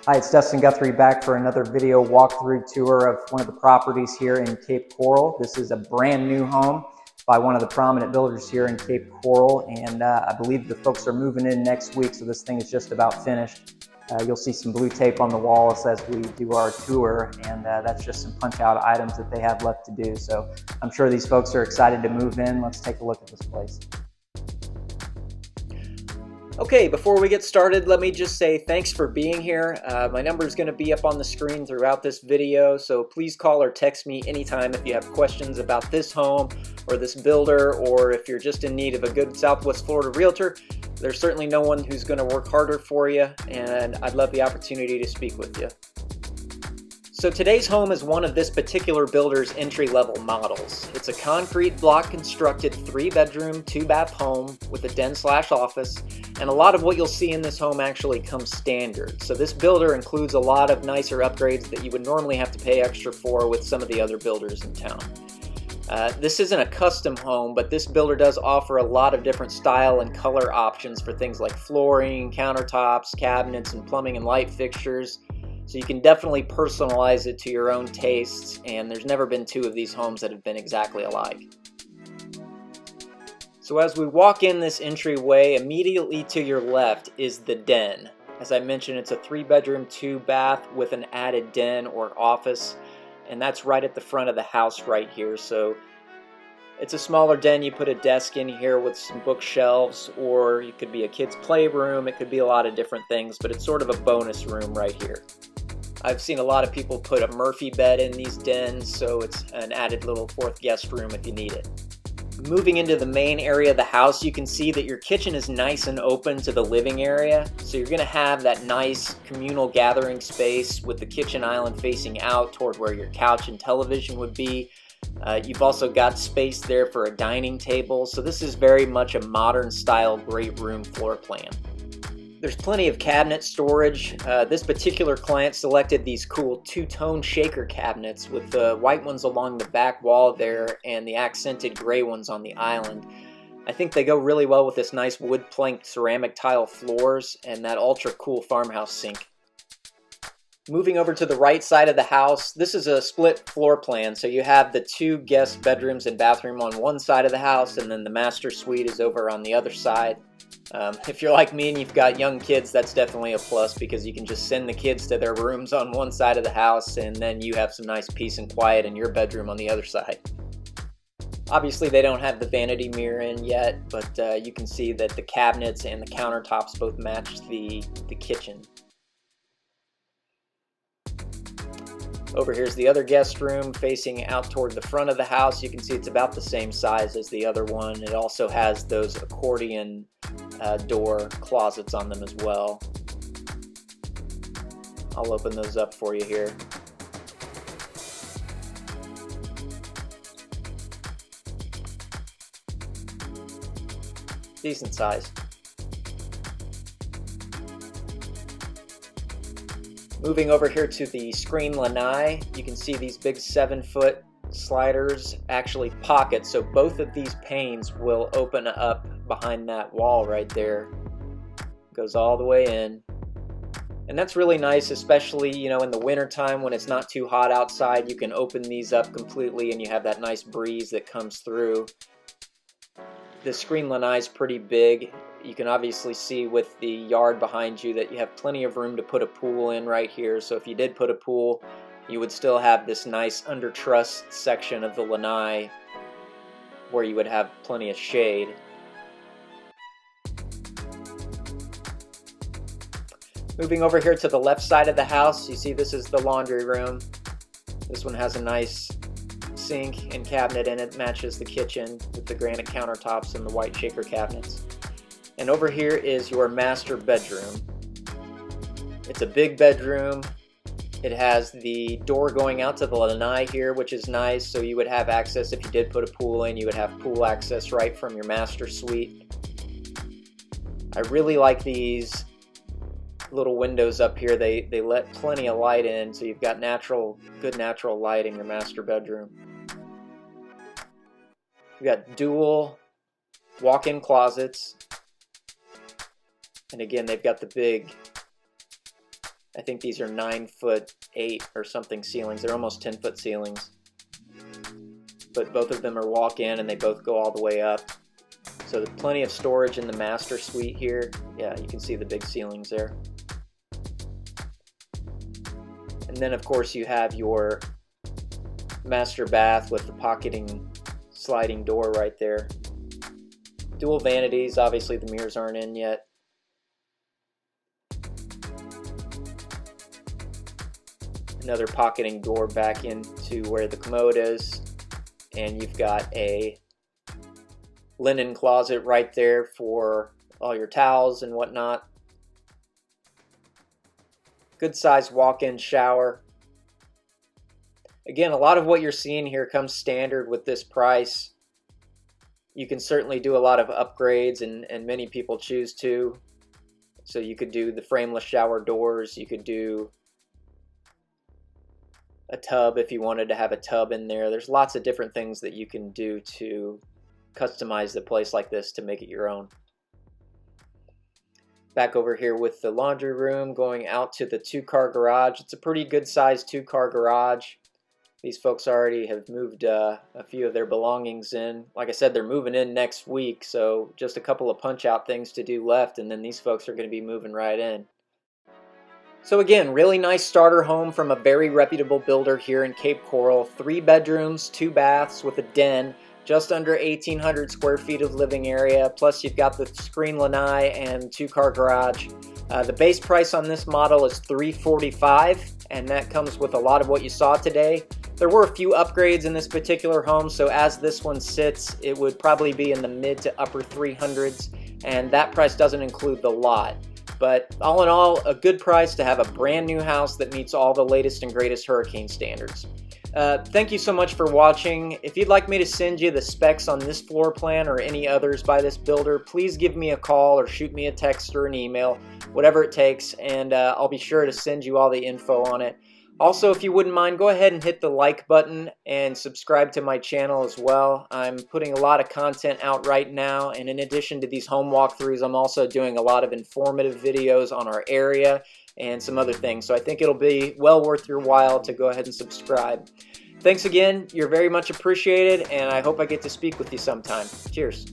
Hi, it's Dustin Guthrie back for another video walkthrough tour of one of the properties here in Cape Coral. This is a brand new home by one of the prominent builders here in Cape Coral, and I believe the folks are moving in next week, so this thing is just about finished. You'll see some blue tape on the walls as we do our tour, and that's just some punch out items that they have left to do. So I'm sure these folks are excited to move in. Let's take a look at this place. Okay, before we get started, let me just say thanks for being here. My number is going to be up on the screen throughout this video, so please call or text me anytime if you have questions about this home or this builder, or if you're just in need of a good Southwest Florida realtor. There's certainly no one who's going to work harder for you, and I'd love the opportunity to speak with you. So today's home is one of this particular builder's entry-level models. It's a concrete block constructed 3-bedroom, 2-bath home with a den/office, and a lot of what you'll see in this home actually comes standard. So this builder includes a lot of nicer upgrades that you would normally have to pay extra for with some of the other builders in town. This isn't a custom home, but this builder does offer a lot of different style and color options for things like flooring, countertops, cabinets, and plumbing and light fixtures. So you can definitely personalize it to your own tastes, and there's never been two of these homes that have been exactly alike. So as we walk in this entryway, immediately to your left is the den. As I mentioned, it's a 3-bedroom, 2-bath with an added den or office, and that's right at the front of the house right here. So it's a smaller den. You put a desk in here with some bookshelves, or it could be a kid's playroom. It could be a lot of different things, but it's sort of a bonus room right here. I've seen a lot of people put a Murphy bed in these dens, so it's an added little 4th guest room if you need it. Moving into the main area of the house, you can see that your kitchen is nice and open to the living area, so you're going to have that nice communal gathering space with the kitchen island facing out toward where your couch and television would be. You've also got space there for a dining table, so this is very much a modern style great room floor plan. There's plenty of cabinet storage. This particular client selected these cool 2-tone shaker cabinets with the white ones along the back wall there and the accented gray ones on the island. I think they go really well with this nice wood plank ceramic tile floors and that ultra cool farmhouse sink. Moving over to the right side of the house, this is a split floor plan, so you have the 2 guest bedrooms and bathroom on one side of the house, and then the master suite is over on the other side. If you're like me and you've got young kids, that's definitely a plus, because you can just send the kids to their rooms on one side of the house, and then you have some nice peace and quiet in your bedroom on the other side. Obviously they don't have the vanity mirror in yet, but you can see that the cabinets and the countertops both match the kitchen. Over here's the other guest room facing out toward the front of the house. You can see it's about the same size as the other one. It also has those accordion door closets on them as well. I'll open those up for you here. Decent size. Moving over here to the screen lanai, you can see these big 7-foot sliders actually pocket, so both of these panes will open up behind that wall right there. Goes all the way in. And that's really nice, especially, you know, in the winter time when it's not too hot outside. You can open these up completely and you have that nice breeze that comes through. The screen lanai is pretty big. You can obviously see with the yard behind you that you have plenty of room to put a pool in right here. So if you did put a pool, you would still have this nice under-truss section of the lanai where you would have plenty of shade. Moving over here to the left side of the house, you see this is the laundry room. This one has a nice sink and cabinet in it, matches the kitchen with the granite countertops and the white shaker cabinets. And over here is your master bedroom. It's a big bedroom. It has the door going out to the lanai here, which is nice, so you would have access. If you did put a pool in, you would have pool access right from your master suite. I really like these little windows up here. They let plenty of light in, so you've got good natural light in your master bedroom. You've got dual walk-in closets. And again, they've got the big I think these are 9'8" or something ceilings. They're almost 10-foot ceilings. But both of them are walk-in and they both go all the way up. So there's plenty of storage in the master suite here. Yeah, you can see the big ceilings there. And then of course you have your master bath with the pocketing sliding door right there. Dual vanities, obviously the mirrors aren't in yet. Another pocketing door back into where the commode is. And you've got a linen closet right there for all your towels and whatnot. Good sized walk-in shower. Again, a lot of what you're seeing here comes standard with this price. You can certainly do a lot of upgrades, and many people choose to. So you could do the frameless shower doors. You could do a tub if you wanted to have a tub in there. There's lots of different things that you can do to customize the place like this to make it your own. Back over here with the laundry room, going out to the 2-car garage. It's a pretty good sized 2-car garage. These folks already have moved a few of their belongings in. Like I said, they're moving in next week, so just a couple of punch out things to do left, and then these folks are going to be moving right in. So again, really nice starter home from a very reputable builder here in Cape Coral. 3 bedrooms, 2 baths with a den. Just under 1,800 square feet of living area, plus you've got the screen lanai and 2-car garage. The base price on this model is $345,000, and that comes with a lot of what you saw today. There were a few upgrades in this particular home, so as this one sits, it would probably be in the mid to upper 300s, and that price doesn't include the lot. But all in all, a good price to have a brand new house that meets all the latest and greatest hurricane standards. Thank you so much for watching. If you'd like me to send you the specs on this floor plan or any others by this builder, please give me a call or shoot me a text or an email, whatever it takes, and I'll be sure to send you all the info on it. Also, if you wouldn't mind, go ahead and hit the like button and subscribe to my channel as well. I'm putting a lot of content out right now, and in addition to these home walkthroughs, I'm also doing a lot of informative videos on our area and some other things. So I think it'll be well worth your while to go ahead and subscribe. Thanks again. You're very much appreciated, and I hope I get to speak with you sometime. Cheers.